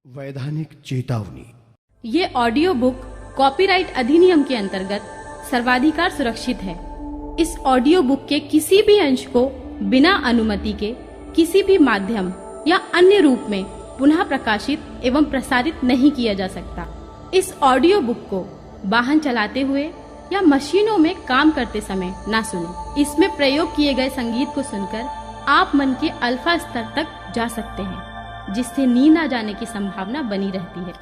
वैधानिक चेतावनी। ये ऑडियो बुक कॉपीराइट अधिनियम के अंतर्गत सर्वाधिकार सुरक्षित है। इस ऑडियो बुक के किसी भी अंश को बिना अनुमति के किसी भी माध्यम या अन्य रूप में पुनः प्रकाशित एवं प्रसारित नहीं किया जा सकता। इस ऑडियो बुक को वाहन चलाते हुए या मशीनों में काम करते समय ना सुनें। इसमें प्रयोग किए गए संगीत को सुनकर आप मन के अल्फा स्तर तक जा सकते हैं, जिससे नींद आ जाने की संभावना बनी रहती है।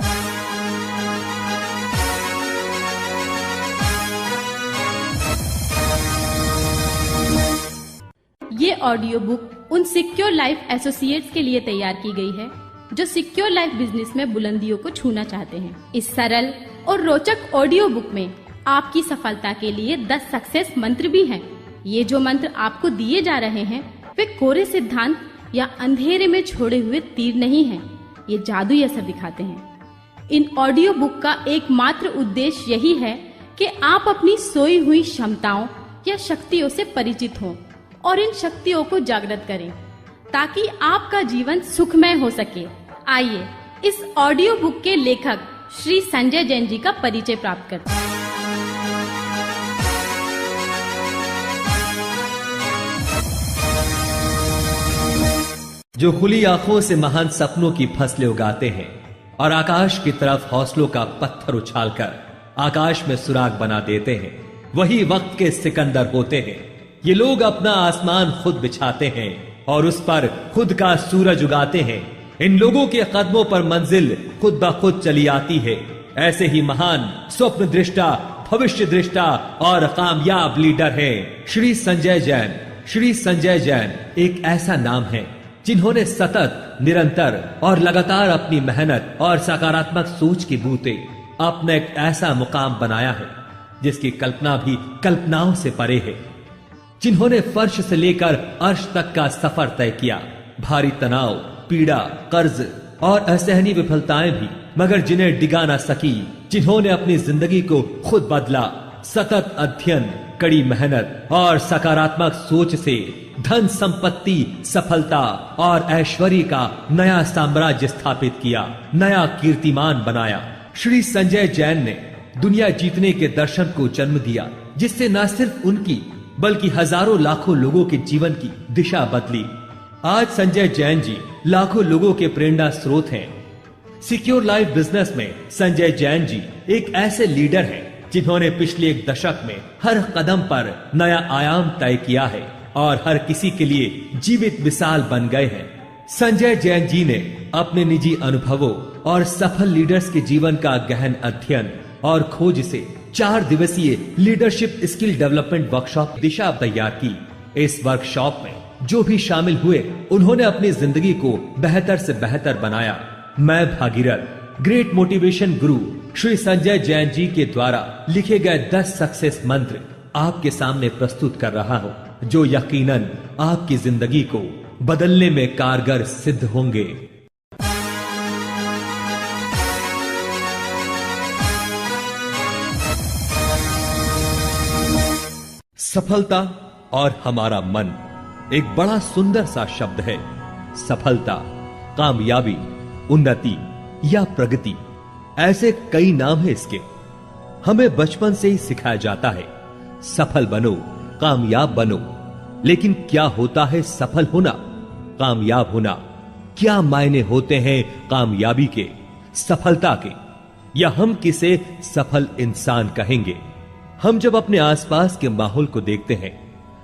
ये ऑडियो बुक उन सिक्योर लाइफ एसोसिएट्स के लिए तैयार की गई है जो सिक्योर लाइफ बिजनेस में बुलंदियों को छूना चाहते हैं। इस सरल और रोचक ऑडियो बुक में आपकी सफलता के लिए 10 सक्सेस मंत्र भी हैं। ये जो मंत्र आपको दिए जा रहे हैं वे कोरे सिद्धांत या अंधेरे में छोड़े हुए तीर नहीं हैं। ये जादुई असर दिखाते हैं। इन ऑडियो बुक का एकमात्र उद्देश्य यही है कि आप अपनी सोई हुई क्षमताओं या शक्तियों से परिचित हों और इन शक्तियों को जागृत करें ताकि आपका जीवन सुखमय हो सके। आइए इस ऑडियो बुक के लेखक श्री संजय जैन जी का परिचय प्राप्त करते हैं। जो खुली आंखों से महान सपनों की फसलें उगाते हैं और आकाश की तरफ हौसलों का पत्थर उछालकर आकाश में सुराग बना देते हैं, वही वक्त के सिकंदर होते हैं। ये लोग अपना आसमान खुद बिछाते हैं और उस पर खुद का सूरज उगाते हैं। इन लोगों के कदमों पर मंजिल खुद ब खुद चली आती है। ऐसे ही महान स्वप्न दृष्टा, भविष्य दृष्टा और कामयाब लीडर है श्री संजय जैन। श्री संजय जैन एक ऐसा नाम है जिन्होंने सतत, निरंतर और लगातार अपनी मेहनत और सकारात्मक सोच की बूते अपना एक ऐसा मुकाम बनाया है जिसकी कल्पना भी कल्पनाओं से परे है। जिन्होंने फर्श से लेकर अर्श तक का सफर तय किया, भारी तनाव, पीड़ा, कर्ज और असहनीय विफलताएं भी, मगर जिन्हें डिगा ना सकी। जिन्होंने अपनी जिंदगी को खुद बदला। सतत अध्ययन, कड़ी मेहनत और सकारात्मक सोच से धन, संपत्ति, सफलता और ऐश्वर्य का नया साम्राज्य स्थापित किया, नया कीर्तिमान बनाया। श्री संजय जैन ने दुनिया जीतने के दर्शन को जन्म दिया, जिससे न सिर्फ उनकी बल्कि हजारों लाखों लोगों के जीवन की दिशा बदली। आज संजय जैन जी लाखों लोगों के प्रेरणा स्रोत हैं। सिक्योर लाइफ बिजनेस में संजय जैन जी एक ऐसे लीडर हैं जिन्होंने पिछले एक दशक में हर कदम पर नया आयाम तय किया है और हर किसी के लिए जीवित मिसाल बन गए हैं। संजय जैन जी ने अपने निजी अनुभवों और सफल लीडर्स के जीवन का गहन अध्ययन और खोज से 4 दिवसीय लीडरशिप स्किल डेवलपमेंट वर्कशॉप दिशा तैयार की। इस वर्कशॉप में जो भी शामिल हुए, उन्होंने अपनी जिंदगी को बेहतर से बेहतर बनाया। मैं भागीरथ, ग्रेट मोटिवेशन गुरु श्री संजय जैन जी के द्वारा लिखे गए 10 सक्सेस मंत्र आपके सामने प्रस्तुत कर रहा हूं, जो यकीनन आपकी जिंदगी को बदलने में कारगर सिद्ध होंगे। सफलता और हमारा मन एक बड़ा सुंदर सा शब्द है। सफलता, कामयाबी, उन्नति या प्रगति, ऐसे कई नाम है इसके। हमें बचपन से ही सिखाया जाता है सफल बनो, कामयाब बनो। लेकिन क्या होता है सफल होना, कामयाब होना? क्या मायने होते हैं कामयाबी के, सफलता के? या हम किसे सफल इंसान कहेंगे? हम जब अपने आसपास के माहौल को देखते हैं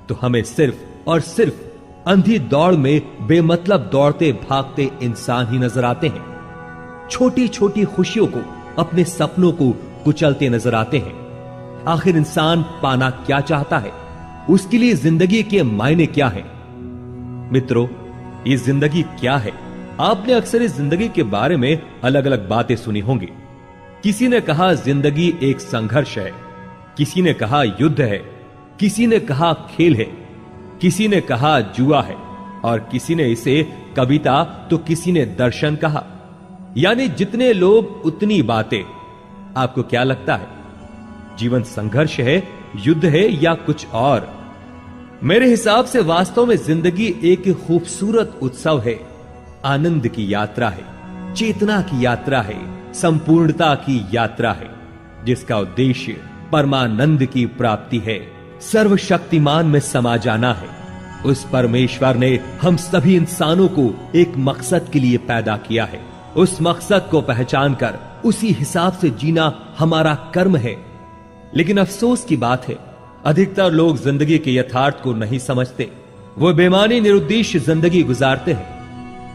तो हमें सिर्फ और सिर्फ अंधी दौड़ में बेमतलब दौड़ते भागते इंसान ही नजर आते हैं। छोटी छोटी खुशियों को, अपने सपनों को कुचलते नजर आते हैं। आखिर इंसान पाना क्या चाहता है? उसके लिए जिंदगी के मायने क्या है? मित्रों, ये जिंदगी क्या है? आपने अक्सर इस जिंदगी के बारे में अलग अलग बातें सुनी होंगी। किसी ने कहा जिंदगी एक संघर्ष है, किसी ने कहा युद्ध है, किसी ने कहा खेल है, किसी ने कहा जुआ है और किसी ने इसे कविता तो किसी ने दर्शन कहा। यानी जितने लोग उतनी बातें। आपको क्या लगता है, जीवन संघर्ष है, युद्ध है या कुछ और? मेरे हिसाब से वास्तव में जिंदगी एक खूबसूरत उत्सव है, आनंद की यात्रा है। चेतना की यात्रा है, संपूर्णता की यात्रा है, जिसका उद्देश्य परमानंद की प्राप्ति है, सर्वशक्तिमान में समा जाना है। उस परमेश्वर ने हम सभी इंसानों को एक मकसद के लिए पैदा किया है। उस मकसद को पहचान कर उसी हिसाब से जीना हमारा कर्म है। लेकिन अफसोस की बात है, अधिकतर लोग जिंदगी के यथार्थ को नहीं समझते। वो बेमानी निरुद्देश्य जिंदगी गुजारते हैं।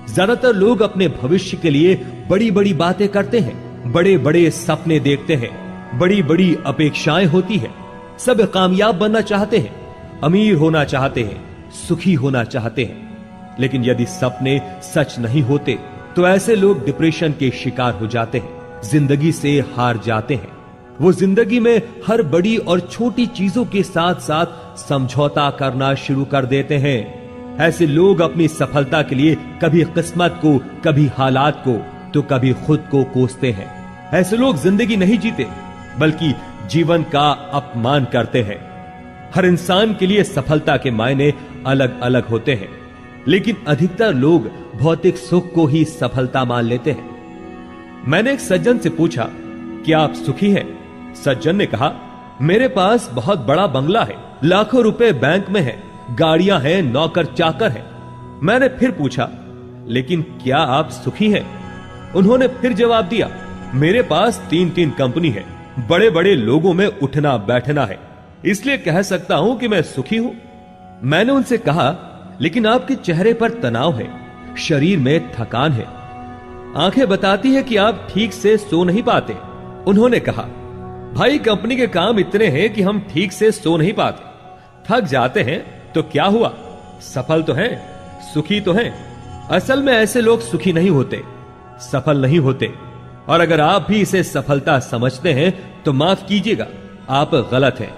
ज्यादातर लोग अपने भविष्य के लिए बड़ी बड़ी बातें करते हैं, बड़े बड़े सपने देखते हैं, बड़ी बड़ी अपेक्षाएं होती है। सब कामयाब बनना चाहते हैं, अमीर होना चाहते हैं, सुखी होना चाहते हैं। लेकिन यदि सपने सच नहीं होते तो ऐसे लोग डिप्रेशन के शिकार हो जाते हैं, जिंदगी से हार जाते हैं। वो जिंदगी में हर बड़ी और छोटी चीजों के साथ साथ समझौता करना शुरू कर देते हैं। ऐसे लोग अपनी सफलता के लिए कभी किस्मत को, कभी हालात को, तो कभी खुद को कोसते हैं। ऐसे लोग जिंदगी नहीं जीते बल्कि जीवन का अपमान करते हैं। हर इंसान के लिए सफलता के मायने अलग अलग होते हैं, लेकिन अधिकतर लोग भौतिक सुख को ही सफलता मान लेते हैं। मैंने एक सज्जन से पूछा कि आप सुखी हैं? सज्जन ने कहा, मेरे पास बहुत बड़ा बंगला है, लाखों रुपए बैंक में है, गाड़ियां हैं, नौकर चाकर हैं। मैंने फिर पूछा, लेकिन क्या आप सुखी हैं? उन्होंने फिर जवाब दिया, मेरे पास 3 कंपनी है, बड़े बड़े लोगों में उठना बैठना है, इसलिए कह सकता हूं कि मैं सुखी हूं। मैंने उनसे कहा, लेकिन आपके चेहरे पर तनाव है, शरीर में थकान है, आंखें बताती है कि आप ठीक से सो नहीं पाते। उन्होंने कहा, भाई कंपनी के काम इतने हैं कि हम ठीक से सो नहीं पाते, थक जाते हैं, तो क्या हुआ, सफल तो हैं, सुखी तो हैं। असल में ऐसे लोग सुखी नहीं होते, सफल नहीं होते। और अगर आप भी इसे सफलता समझते हैं तो माफ कीजिएगा, आप गलत हैं।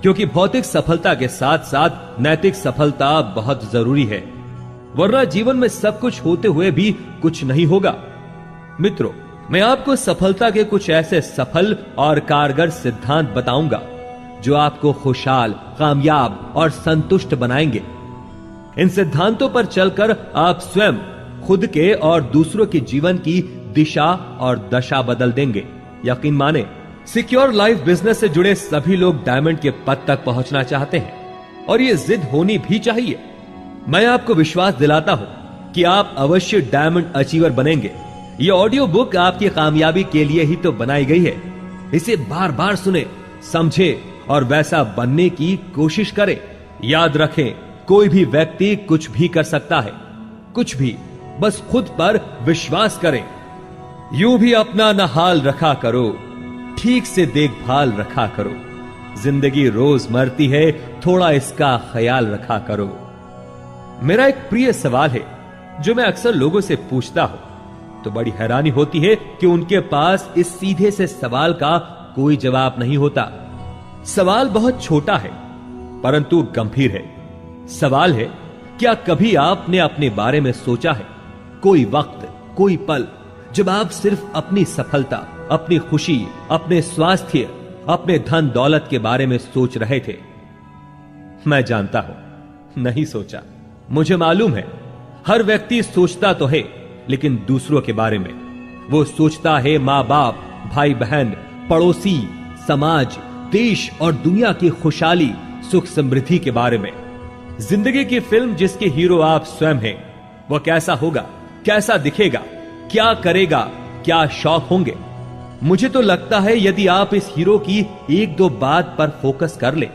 क्योंकि भौतिक सफलता के साथ साथ नैतिक सफलता बहुत जरूरी है, वरना जीवन में सब कुछ होते हुए भी कुछ नहीं होगा। मित्रों, मैं आपको सफलता के कुछ ऐसे सफल और कारगर सिद्धांत बताऊंगा जो आपको खुशहाल, कामयाब और संतुष्ट बनाएंगे। इन सिद्धांतों पर चलकर आप स्वयं, खुद के और दूसरों के जीवन की दिशा और दशा बदल देंगे। यकीन माने, सिक्योर लाइफ बिजनेस से जुड़े सभी लोग डायमंड के पद तक पहुंचना चाहते हैं और ये जिद होनी भी चाहिए। मैं आपको विश्वास दिलाता हूं कि आप अवश्य डायमंड अचीवर बनेंगे। ये ऑडियो बुक आपकी कामयाबी के लिए ही तो बनाई गई है। इसे बार बार सुने, समझे और वैसा बनने की कोशिश करें। याद रखें, कोई भी व्यक्ति कुछ भी कर सकता है, कुछ भी, बस खुद पर विश्वास करें। यूं भी अपना न हाल रखा करो, ठीक से देखभाल रखा करो। जिंदगी रोज मरती है, थोड़ा इसका ख्याल रखा करो। मेरा एक प्रिय सवाल है जो मैं अक्सर लोगों से पूछता हूं, तो बड़ी हैरानी होती है कि उनके पास इस सीधे से सवाल का कोई जवाब नहीं होता। सवाल बहुत छोटा है परंतु गंभीर है। सवाल है, क्या कभी आपने अपने बारे में सोचा है, कोई वक्त, कोई पल जब आप सिर्फ अपनी सफलता, अपनी खुशी, अपने स्वास्थ्य, अपने धन दौलत के बारे में सोच रहे थे? मैं जानता हूं, नहीं सोचा। मुझे मालूम है, हर व्यक्ति सोचता तो है, लेकिन दूसरों के बारे में। वो सोचता है मां बाप, भाई बहन, पड़ोसी, समाज, देश और दुनिया की खुशहाली, सुख समृद्धि के बारे में। जिंदगी की फिल्म जिसके हीरो आप स्वयं हैं, वह कैसा होगा, कैसा दिखेगा, क्या करेगा, क्या शौक होंगे। मुझे तो लगता है यदि आप इस हीरो की एक दो बात पर फोकस कर ले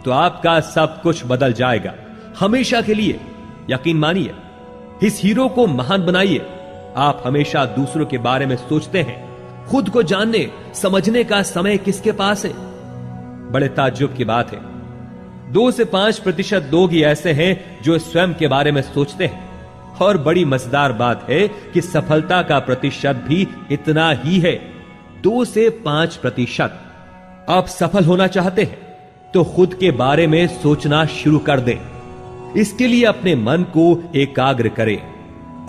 तो आपका सब कुछ बदल जाएगा, हमेशा के लिए। यकीन मानिए, इस हीरो को महान बनाइए। आप हमेशा दूसरों के बारे में सोचते हैं, खुद को जानने समझने का समय किसके पास है? बड़े ताज्जुब की बात है, 2 से 5% लोग ही ऐसे हैं जो स्वयं के बारे में सोचते हैं। और बड़ी मजेदार बात है कि सफलता का प्रतिशत भी इतना ही है, 2 से 5%। आप सफल होना चाहते हैं तो खुद के बारे में सोचना शुरू कर दें। इसके लिए अपने मन को एकाग्र करें,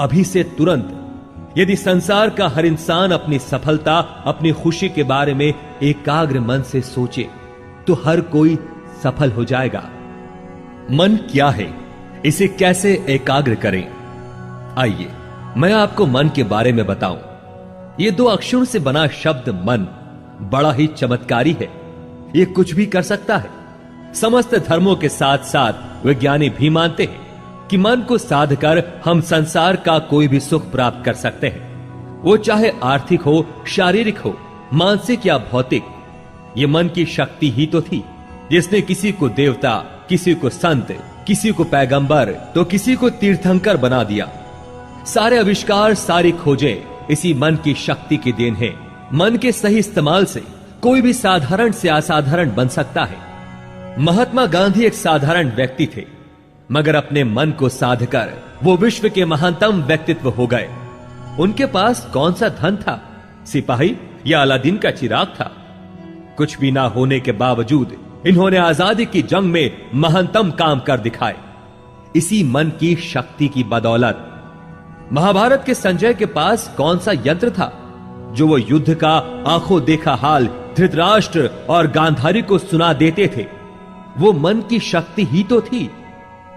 अभी से तुरंत। यदि संसार का हर इंसान अपनी सफलता, अपनी खुशी के बारे में एकाग्र मन से सोचे तो हर कोई सफल हो जाएगा। मन क्या है, इसे कैसे एकाग्र करें? आइए मैं आपको मन के बारे में बताऊं। ये 2 अक्षरों से बना शब्द मन बड़ा ही चमत्कारी है। ये कुछ भी कर सकता है। समस्त धर्मों के साथ साथ विज्ञानी भी मानते हैं कि मन को साध कर हम संसार का कोई भी सुख प्राप्त कर सकते हैं, वो चाहे आर्थिक हो, शारीरिक हो, मानसिक या भौतिक। ये मन की शक्ति ही तो थी जिसने किसी को देवता, किसी को संत, किसी को पैगंबर तो किसी को तीर्थंकर बना दिया। सारे आविष्कार, सारी खोजें इसी मन की शक्ति की देन है। मन के सही इस्तेमाल से कोई भी साधारण से असाधारण बन सकता है। महात्मा गांधी एक साधारण व्यक्ति थे, मगर अपने मन को साधकर वो विश्व के महानतम व्यक्तित्व हो गए। उनके पास कौन सा धन था, सिपाही या अलादीन का चिराग था? कुछ भी ना होने के बावजूद इन्होंने आजादी की जंग में महानतम काम कर दिखाए, इसी मन की शक्ति की बदौलत। महाभारत के संजय के पास कौन सा यंत्र था जो वो युद्ध का आंखों देखा हाल धृतराष्ट्र और गांधारी को सुना देते थे? वो मन की शक्ति ही तो थी।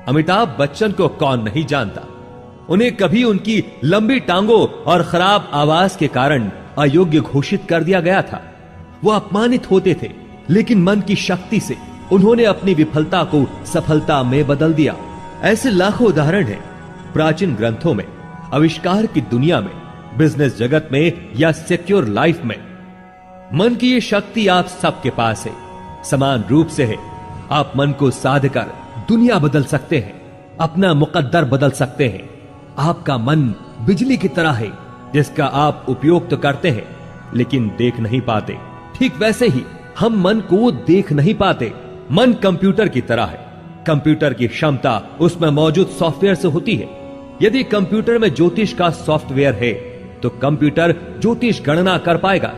अमिताभ बच्चन को कौन नहीं जानता। उन्हें कभी उनकी लंबी टांगों और खराब आवाज के कारण अयोग्य घोषित कर दिया गया था। वो अपमानित होते थे, लेकिन मन की शक्ति से उन्होंने अपनी विफलता को सफलता में बदल दिया। ऐसे लाखों उदाहरण हैं प्राचीन ग्रंथों में, आविष्कार की दुनिया में, बिजनेस जगत में या सिक्योर लाइफ में। मन की ये शक्ति आप सबके पास है, समान रूप से है। आप मन को साध कर दुनिया बदल सकते हैं, अपना मुकद्दर बदल सकते हैं। आपका मन बिजली की तरह है जिसका आप उपयोग तो करते हैं लेकिन देख नहीं पाते। ठीक वैसे ही हम मन को देख नहीं पाते। मन कंप्यूटर की तरह है। कंप्यूटर की क्षमता उसमें मौजूद सॉफ्टवेयर से होती है। यदि कंप्यूटर में ज्योतिष का सॉफ्टवेयर है तो कंप्यूटर ज्योतिष गणना कर पाएगा।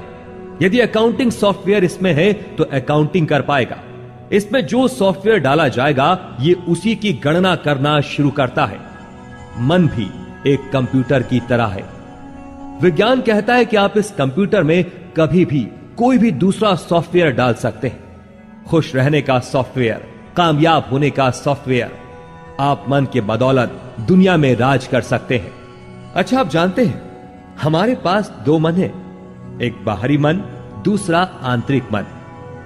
यदि अकाउंटिंग सॉफ्टवेयर इसमें है तो अकाउंटिंग कर पाएगा। इसमें जो सॉफ्टवेयर डाला जाएगा ये उसी की गणना करना शुरू करता है। मन भी एक कंप्यूटर की तरह है। विज्ञान कहता है कि आप इस कंप्यूटर में कभी भी कोई भी दूसरा सॉफ्टवेयर डाल सकते हैं। खुश रहने का सॉफ्टवेयर, कामयाब होने का सॉफ्टवेयर। आप मन के बदौलत दुनिया में राज कर सकते हैं। अच्छा, आप जानते हैं हमारे पास 2 मन है, एक बाहरी मन, दूसरा आंतरिक मन।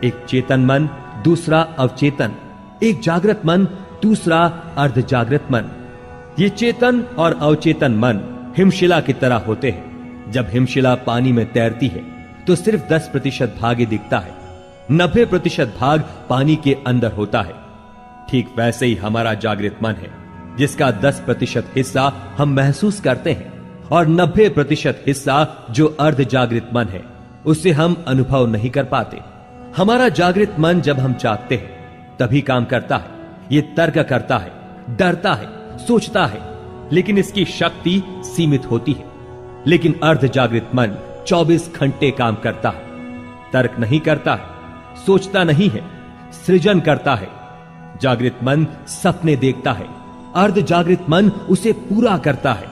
एक चेतन मन, दूसरा अवचेतन। एक जागृत मन, दूसरा अर्ध जागृत मन। ये चेतन और अवचेतन मन हिमशिला की तरह होते हैं। जब हिमशिला पानी में तैरती है तो सिर्फ 10% भाग ही दिखता है, 90% भाग पानी के अंदर होता है। ठीक वैसे ही हमारा जागृत मन है, जिसका 10% हिस्सा हम महसूस करते हैं और 90% हिस्सा जो अर्ध जागृत मन है उसे हम अनुभव नहीं कर पाते। हमारा जागृत मन जब हम चाहते हैं तभी काम करता है। ये तर्क करता है, डरता है, सोचता है, लेकिन इसकी शक्ति सीमित होती है। लेकिन अर्ध जागृत मन 24 घंटे काम करता है। तर्क नहीं करता है, सोचता नहीं है, सृजन करता है। जागृत मन सपने देखता है, अर्ध जागृत मन उसे पूरा करता है।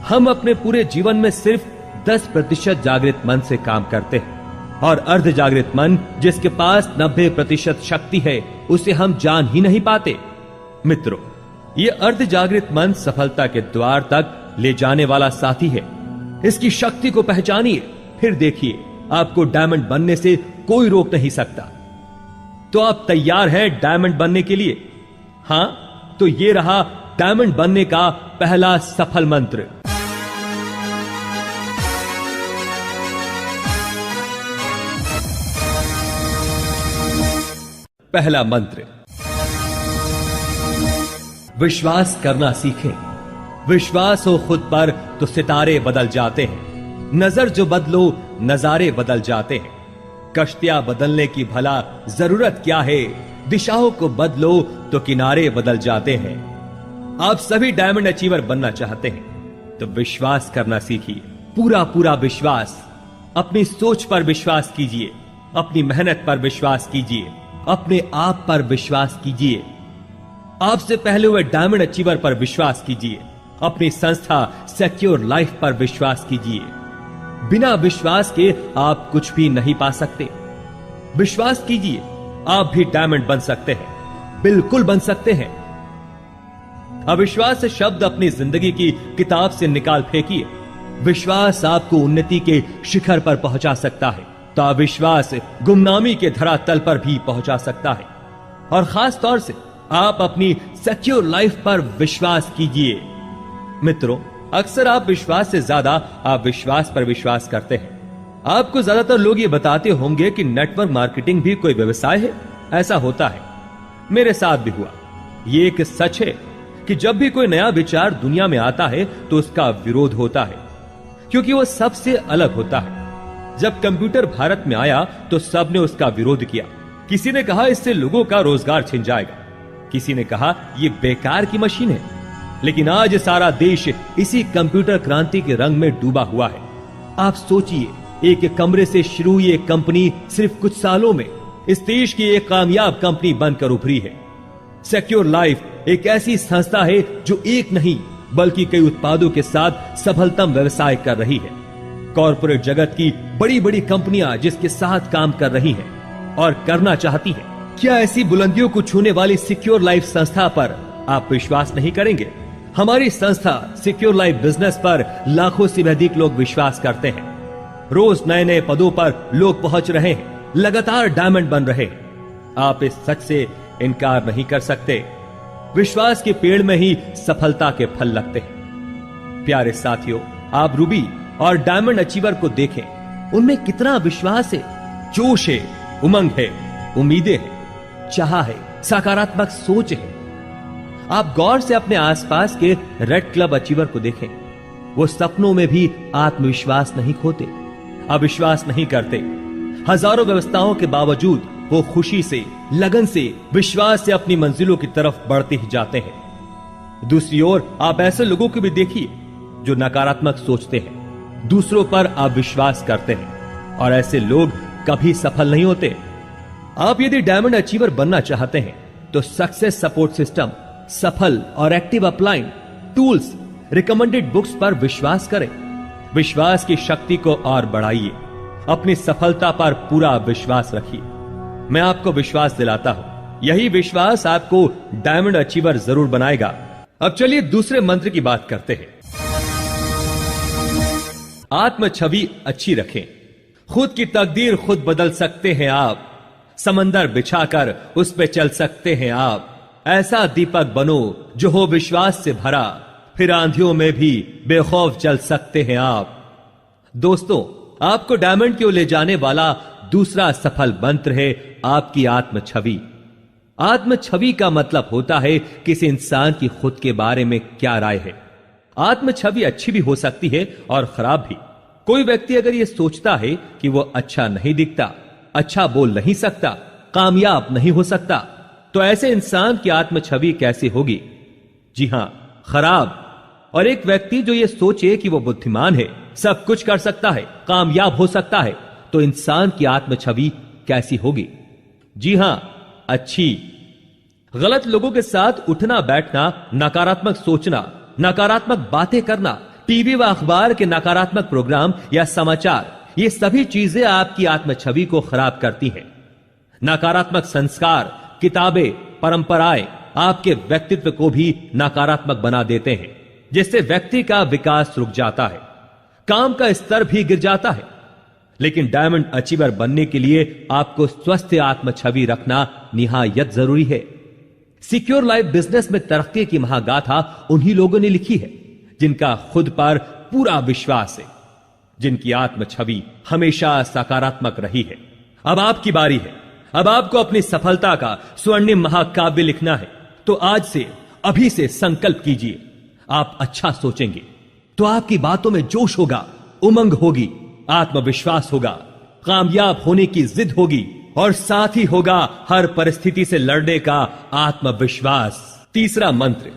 हम अपने पूरे जीवन में सिर्फ 10% जागृत मन से काम करते हैं और अर्ध जागृत मन जिसके पास 90% शक्ति है उसे हम जान ही नहीं पाते। मित्रों, ये अर्ध जागृत मन सफलता के द्वार तक ले जाने वाला साथी है। इसकी शक्ति को पहचानिए, फिर देखिए आपको डायमंड बनने से कोई रोक नहीं सकता। तो आप तैयार हैं डायमंड बनने के लिए? हां, तो ये रहा डायमंड बनने का पहला सफल मंत्र। पहला मंत्र, विश्वास करना सीखें। विश्वास हो खुद पर तो सितारे बदल जाते हैं। नजर जो बदलो नजारे बदल जाते हैं। कश्तियां बदलने की भला जरूरत क्या है, दिशाओं को बदलो तो किनारे बदल जाते हैं। आप सभी डायमंड अचीवर बनना चाहते हैं तो विश्वास करना सीखिए। पूरा पूरा विश्वास। अपनी सोच पर विश्वास कीजिए, अपनी मेहनत पर विश्वास कीजिए, अपने आप पर विश्वास कीजिए। आपसे पहले हुए डायमंड अचीवर पर विश्वास कीजिए। अपनी संस्था सिक्योर लाइफ पर विश्वास कीजिए। बिना विश्वास के आप कुछ भी नहीं पा सकते। विश्वास कीजिए, आप भी डायमंड बन सकते हैं, बिल्कुल बन सकते हैं। अविश्वास शब्द अपनी जिंदगी की किताब से निकाल फेंकिए। विश्वास आपको उन्नति के शिखर पर पहुंचा सकता है, तो अविश्वास गुमनामी के धरातल पर भी पहुंचा सकता है। और खास तौर से आप अपनी सिक्योर लाइफ पर विश्वास कीजिए। मित्रों, अक्सर आप विश्वास से ज्यादा आप विश्वास पर विश्वास करते हैं। आपको ज्यादातर लोग ये बताते होंगे कि नेटवर्क मार्केटिंग भी कोई व्यवसाय है। ऐसा होता है, मेरे साथ भी हुआ। ये एक सच है कि जब भी कोई नया विचार दुनिया में आता है तो उसका विरोध होता है, क्योंकि वो सबसे अलग होता है। जब कंप्यूटर भारत में आया तो सबने उसका विरोध किया। किसी ने कहा इससे लोगों का रोजगार छिन जाएगा, किसी ने कहा यह बेकार की मशीन है। लेकिन आज सारा देश इसी कंप्यूटर क्रांति के रंग में डूबा हुआ है। आप सोचिए, एक कमरे से शुरू हुई एक कंपनी सिर्फ कुछ सालों में इस देश की एक कामयाब कंपनी बनकर उभरी है। सिक्योर लाइफ एक ऐसी संस्था है जो एक नहीं बल्कि कई उत्पादों के साथ सफलतम व्यवसाय कर रही है। कॉर्पोरेट जगत की बड़ी बड़ी कंपनियां जिसके साथ काम कर रही हैं और करना चाहती हैं, क्या ऐसी बुलंदियों को छूने वाली सिक्योर लाइफ संस्था पर आप विश्वास नहीं करेंगे? हमारी संस्था सिक्योर लाइफ बिजनेस पर लाखों से अधिक लोग विश्वास करते हैं। रोज नए नए पदों पर लोग पहुंच रहे हैं, लगातार डायमंड बन रहे हैं। आप इस सच से इनकार नहीं कर सकते। विश्वास के पेड़ में ही सफलता के फल लगते हैं। प्यारे साथियों, आप रूबी और डायमंड अचीवर को देखें, उनमें कितना विश्वास है, जोश है, उमंग है, उम्मीदें हैं, चाह है, सकारात्मक सोच है। आप गौर से अपने आसपास के रेड क्लब अचीवर को देखें, वो सपनों में भी आत्मविश्वास नहीं खोते, अविश्वास नहीं करते। हजारों व्यवस्थाओं के बावजूद वो खुशी से, लगन से, विश्वास से अपनी मंजिलों की तरफ बढ़ते ही जाते हैं। दूसरी ओर आप ऐसे लोगों को भी देखिए जो नकारात्मक सोचते हैं, दूसरों पर अविश्वास करते हैं, और ऐसे लोग कभी सफल नहीं होते। आप यदि डायमंड अचीवर बनना चाहते हैं तो सक्सेस सपोर्ट सिस्टम, सफल और active upline tools, recommended books पर विश्वास करें। विश्वास की शक्ति को और बढ़ाइए। अपनी सफलता पर पूरा विश्वास रखिए। मैं आपको विश्वास दिलाता हूं, यही विश्वास आपको डायमंड अचीवर जरूर बनाएगा। अब चलिए दूसरे मंत्र की बात करते हैं। आत्म छवि अच्छी रखें। खुद की तकदीर खुद बदल सकते हैं आप। समंदर बिछाकर उस पे चल सकते हैं आप। ऐसा दीपक बनो जो हो विश्वास से भरा, फिर आंधियों में भी बेखौफ चल सकते हैं आप। दोस्तों, आपको डायमंड की ओर ले जाने वाला दूसरा सफल मंत्र है आपकी आत्म छवि। आत्म छवि का मतलब होता है किसी इंसान की खुद के बारे में क्या राय है। आत्म छवि अच्छी भी हो सकती है और खराब भी। कोई व्यक्ति अगर यह सोचता है कि वो अच्छा नहीं दिखता, अच्छा बोल नहीं सकता, कामयाब नहीं हो सकता, तो ऐसे इंसान की आत्म छवि कैसी होगी? जी हां, खराब। और एक व्यक्ति जो ये सोचे कि वो बुद्धिमान है, सब कुछ कर सकता है, कामयाब हो सकता है, तो इंसान की आत्म छवि कैसी होगी? जी हां, अच्छी। गलत लोगों के साथ उठना बैठना, नकारात्मक सोचना, नकारात्मक बातें करना, टीवी व अखबार के नकारात्मक प्रोग्राम या समाचार, ये सभी चीजें आपकी आत्म छवि को खराब करती हैं। नकारात्मक संस्कार, किताबें, परंपराएं आपके व्यक्तित्व को भी नकारात्मक बना देते हैं, जिससे व्यक्ति का विकास रुक जाता है, काम का स्तर भी गिर जाता है। लेकिन डायमंड अचीवर बनने के लिए आपको स्वस्थ आत्म छवि रखना निहायत जरूरी है। सिक्योर लाइफ बिजनेस में तरक्की की महागाथा उन्हीं लोगों ने लिखी है जिनका खुद पर पूरा विश्वास है, जिनकी आत्म छवि हमेशा सकारात्मक रही है। अब आपकी बारी है। अब आपको अपनी सफलता का स्वर्णिम महाकाव्य लिखना है। तो आज से, अभी से संकल्प कीजिए, आप अच्छा सोचेंगे तो आपकी बातों में जोश होगा, उमंग होगी, आत्मविश्वास होगा, कामयाब होने की जिद होगी, और साथ ही होगा हर परिस्थिति से लड़ने का आत्मविश्वास। तीसरा मंत्र,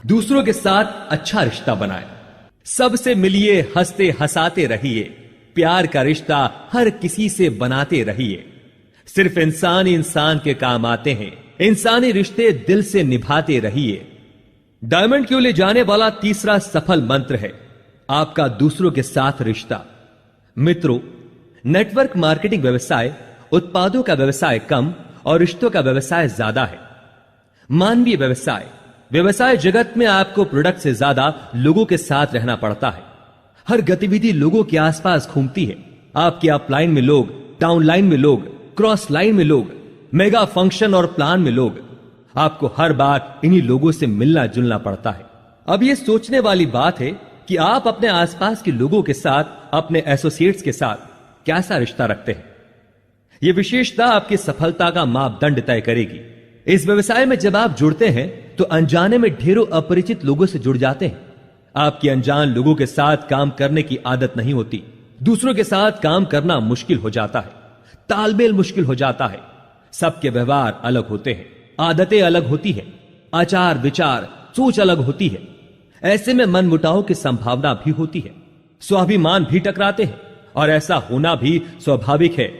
दूसरों के साथ अच्छा रिश्ता बनाएं। सबसे मिलिए, हंसते हंसाते रहिए। प्यार का रिश्ता हर किसी से बनाते रहिए। सिर्फ इंसान ही इंसान के काम आते हैं। इंसानी रिश्ते दिल से निभाते रहिए। डायमंड की ओर ले जाने वाला तीसरा सफल मंत्र है आपका दूसरों के साथ रिश्ता। मित्रों, नेटवर्क मार्केटिंग व्यवसाय उत्पादों का व्यवसाय कम और रिश्तों का व्यवसाय ज्यादा है। मानवीय व्यवसाय व्यवसाय जगत में आपको प्रोडक्ट से ज्यादा लोगों के साथ रहना पड़ता है। हर गतिविधि लोगों के आसपास घूमती है। आपके अपलाइन में लोग, डाउनलाइन में लोग, क्रॉस लाइन में लोग, मेगा फंक्शन और प्लान में लोग। आपको हर बार इन्हीं लोगों से मिलना जुलना पड़ता है। अब यह सोचने वाली बात है कि आप अपने आसपास के लोगों के साथ, अपने एसोसिएट्स के साथ कैसा रिश्ता रखते हैं। यह विशेषता आपकी सफलता का मापदंड तय करेगी। इस व्यवसाय में जब आप जुड़ते हैं तो अनजाने में ढेरों अपरिचित लोगों से जुड़ जाते हैं। आपकी अनजान लोगों के साथ काम करने की आदत नहीं होती। दूसरों के साथ काम करना मुश्किल हो जाता है, तालमेल मुश्किल हो जाता है। सबके व्यवहार अलग होते हैं, आदतें अलग होती हैं, आचार विचार सोच अलग होती है। ऐसे में मनमुटाव की संभावना भी होती है, स्वाभिमान भी टकराते हैं और ऐसा होना भी स्वाभाविक है।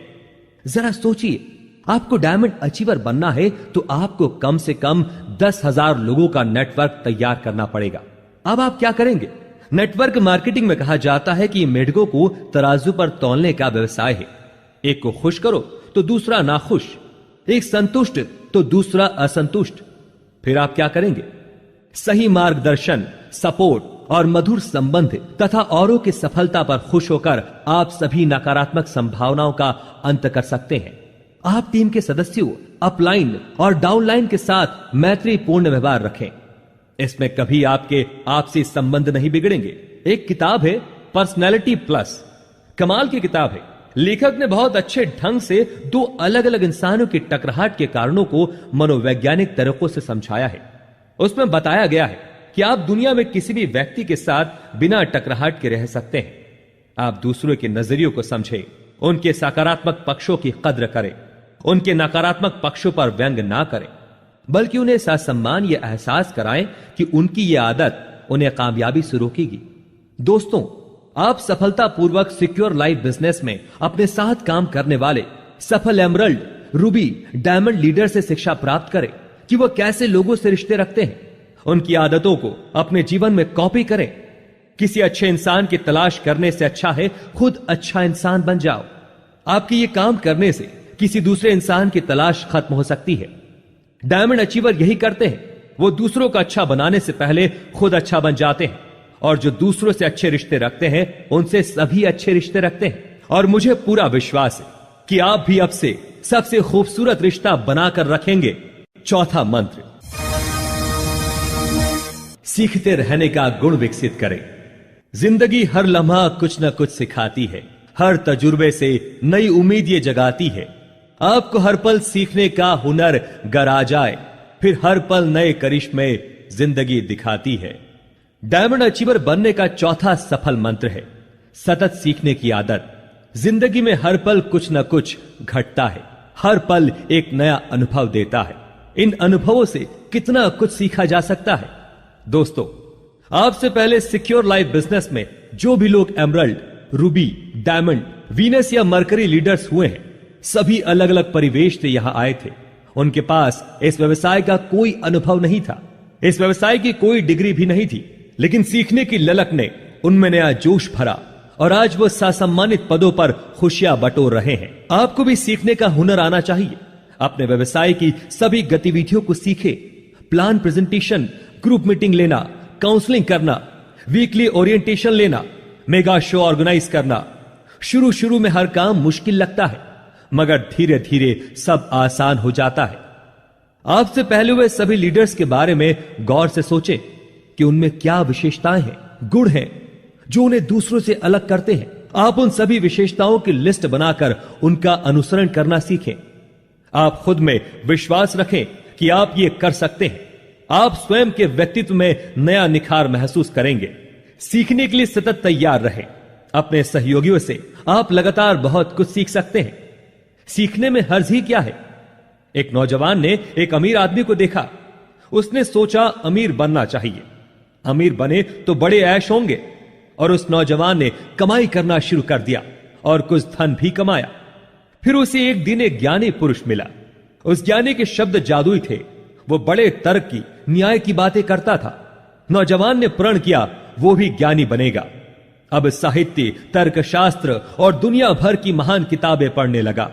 जरा सोचिए, आपको डायमंड अचीवर बनना है तो आपको कम से कम 10,000 लोगों का नेटवर्क तैयार करना पड़ेगा। अब आप क्या करेंगे? नेटवर्क मार्केटिंग में कहा जाता है कि मेढकों को तराजू पर तौलने का व्यवसाय है। एक को खुश करो तो दूसरा नाखुश, एक संतुष्ट तो दूसरा असंतुष्ट। फिर आप क्या करेंगे? सही मार्गदर्शन, सपोर्ट और मधुर संबंध तथा औरों की सफलता पर खुश होकर आप सभी नकारात्मक संभावनाओं का अंत कर सकते हैं। आप टीम के सदस्यों, अपलाइन और डाउनलाइन के साथ मैत्रीपूर्ण व्यवहार रखें। इसमें कभी आपके आपसी संबंध नहीं बिगड़ेंगे। एक किताब है पर्सनैलिटी प्लस, कमाल की किताब है। लेखक ने बहुत अच्छे ढंग से दो अलग अलग इंसानों की टकराहट के कारणों को मनोवैज्ञानिक तरीकों से समझाया है। उसमें बताया गया है कि आप दुनिया में किसी भी व्यक्ति के साथ बिना टकराहट के रह सकते हैं। आप दूसरों के नजरियों को समझें, उनके सकारात्मक पक्षों की कद्र करें, उनके नकारात्मक पक्षों पर व्यंग ना करें, बल्कि उन्हें ससम्मान यह एहसास कराएं कि उनकी यह आदत उन्हें कामयाबी से रोकेगी। दोस्तों, आप सफलतापूर्वक सिक्योर लाइफ बिजनेस में अपने साथ काम करने वाले सफल एमरल्ड, रूबी, डायमंड लीडर से शिक्षा प्राप्त करें कि वह कैसे लोगों से रिश्ते रखते हैं। उनकी आदतों को अपने जीवन में कॉपी करें। किसी अच्छे इंसान की तलाश करने से अच्छा है खुद अच्छा इंसान बन जाओ। आपके ये काम करने से किसी दूसरे इंसान की तलाश खत्म हो सकती है। डायमंड अचीवर यही करते हैं, वो दूसरों का अच्छा बनाने से पहले खुद अच्छा बन जाते हैं, और जो दूसरों से अच्छे रिश्ते रखते हैं उनसे सभी अच्छे रिश्ते रखते हैं। और मुझे पूरा विश्वास है कि आप भी अब से सबसे खूबसूरत रिश्ता बनाकर रखेंगे। चौथा मंत्र, सीखते रहने का गुण विकसित करें। जिंदगी हर लम्हा कुछ न कुछ सिखाती है, हर तजुर्बे से नई उम्मीद ये जगाती है। आपको हर पल सीखने का हुनर गर आ जाए, फिर हर पल नए करिश्मे जिंदगी दिखाती है। डायमंड अचीवर बनने का चौथा सफल मंत्र है सतत सीखने की आदत। जिंदगी में हर पल कुछ न कुछ घटता है, हर पल एक नया अनुभव देता है। इन अनुभवों से कितना कुछ सीखा जा सकता है। दोस्तों, आपसे पहले सिक्योर लाइफ बिजनेस में जो भी लोग एमरल्ड, रूबी, डायमंड, वीनस या मरकरी लीडर्स हुए हैं, सभी अलग अलग परिवेश से यहां आए थे। उनके पास इस व्यवसाय का कोई अनुभव नहीं था, इस व्यवसाय की कोई डिग्री भी नहीं थी, लेकिन सीखने की ललक ने उनमें नया जोश भरा और आज वो ससम्मानित पदों पर खुशियां बटोर रहे हैं। आपको भी सीखने का हुनर आना चाहिए। अपने व्यवसाय की सभी गतिविधियों को सीखे। प्लान प्रेजेंटेशन, ग्रुप मीटिंग लेना, काउंसलिंग करना, वीकली ओरिएंटेशन लेना, मेगा शो ऑर्गेनाइज करना। शुरू में हर काम मुश्किल लगता है, मगर धीरे धीरे सब आसान हो जाता है। आपसे पहले हुए सभी लीडर्स के बारे में गौर से सोचें कि उनमें क्या विशेषताएं हैं, गुण हैं जो उन्हें दूसरों से अलग करते हैं। आप उन सभी विशेषताओं की लिस्ट बनाकर उनका अनुसरण करना सीखें। आप खुद में विश्वास रखें कि आप ये कर सकते हैं। आप स्वयं के व्यक्तित्व में नया निखार महसूस करेंगे। सीखने के लिए सतत तैयार रहें। अपने सहयोगियों से आप लगातार बहुत कुछ सीख सकते हैं। सीखने में हर्ज ही क्या है। एक नौजवान ने एक अमीर आदमी को देखा। उसने सोचा अमीर बनना चाहिए, अमीर बने तो बड़े ऐश होंगे, और उस नौजवान ने कमाई करना शुरू कर दिया और कुछ धन भी कमाया। फिर उसे एक दिन एक ज्ञानी पुरुष मिला। उस ज्ञानी के शब्द जादुई थे। वो बड़े तर्क की, न्याय की बातें करता था। नौजवान ने प्रण किया वो भी ज्ञानी बनेगा। अब साहित्य, तर्कशास्त्र और दुनिया भर की महान किताबें पढ़ने लगा।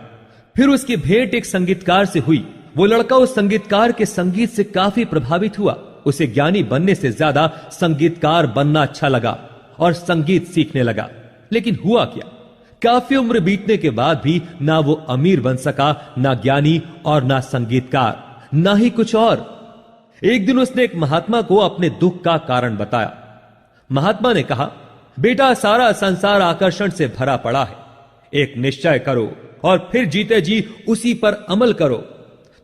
फिर उसकी भेंट एक संगीतकार से हुई। वो लड़का उस संगीतकार के संगीत से काफी प्रभावित हुआ उसे ज्ञानी बनने से ज्यादा संगीतकार बनना अच्छा लगा और संगीत सीखने लगा। लेकिन हुआ क्या, काफी उम्र बीतने के बाद भी ना वो अमीर बन सका, ना ज्ञानी और ना संगीतकार, ना ही कुछ और। एक दिन उसने एक महात्मा को अपने दुख का कारण बताया। महात्मा ने कहा, बेटा, सारा संसार आकर्षण से भरा पड़ा है। एक निश्चय करो और फिर जीते जी उसी पर अमल करो,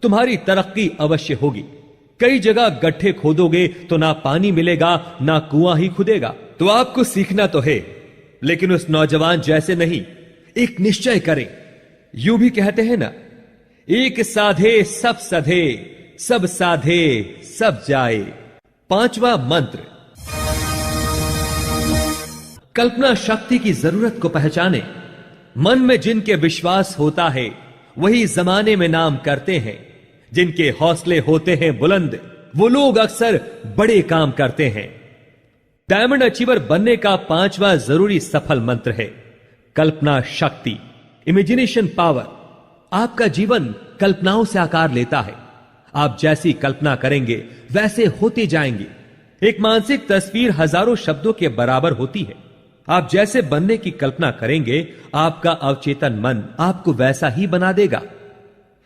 तुम्हारी तरक्की अवश्य होगी। कई जगह गड्ढे खोदोगे तो ना पानी मिलेगा, ना कुआं ही खुदेगा। तो आपको सीखना तो है, लेकिन उस नौजवान जैसे नहीं, एक निश्चय करें। यूं भी कहते हैं ना, एक साधे सब सधे, सब साधे सब जाए। 5वां मंत्र, कल्पना शक्ति की जरूरत को पहचाने। मन में जिनके विश्वास होता है वही जमाने में नाम करते हैं। जिनके हौसले होते हैं बुलंद, वो लोग अक्सर बड़े काम करते हैं। डायमंड अचीवर बनने का 5वां जरूरी सफल मंत्र है कल्पना शक्ति, इमेजिनेशन पावर। आपका जीवन कल्पनाओं से आकार लेता है। आप जैसी कल्पना करेंगे वैसे होते जाएंगे। एक मानसिक तस्वीर हजारों शब्दों के बराबर होती है। आप जैसे बनने की कल्पना करेंगे, आपका अवचेतन मन आपको वैसा ही बना देगा।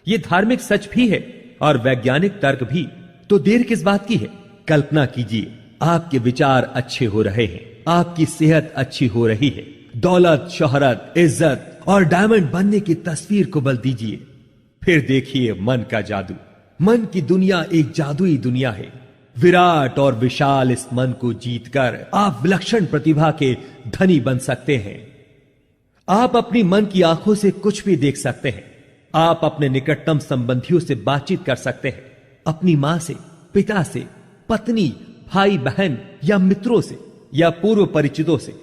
यह धार्मिक सच भी है और वैज्ञानिक तर्क भी। तो देर किस बात की है, कल्पना कीजिए। आपके विचार अच्छे हो रहे हैं, आपकी सेहत अच्छी हो रही है, दौलत, शोहरत, इज्जत और डायमंड बनने की तस्वीर को बल दीजिए। फिर देखिए मन का जादू। मन की दुनिया एक जादुई दुनिया है। विराट और विशाल इस मन को जीतकर आप विलक्षण प्रतिभा के धनी बन सकते हैं। आप अपनी मन की आंखों से कुछ भी देख सकते हैं। आप अपने निकटतम संबंधियों से बातचीत कर सकते हैं, अपनी मां से, पिता से, पत्नी, भाई बहन या मित्रों से या पूर्व परिचितों से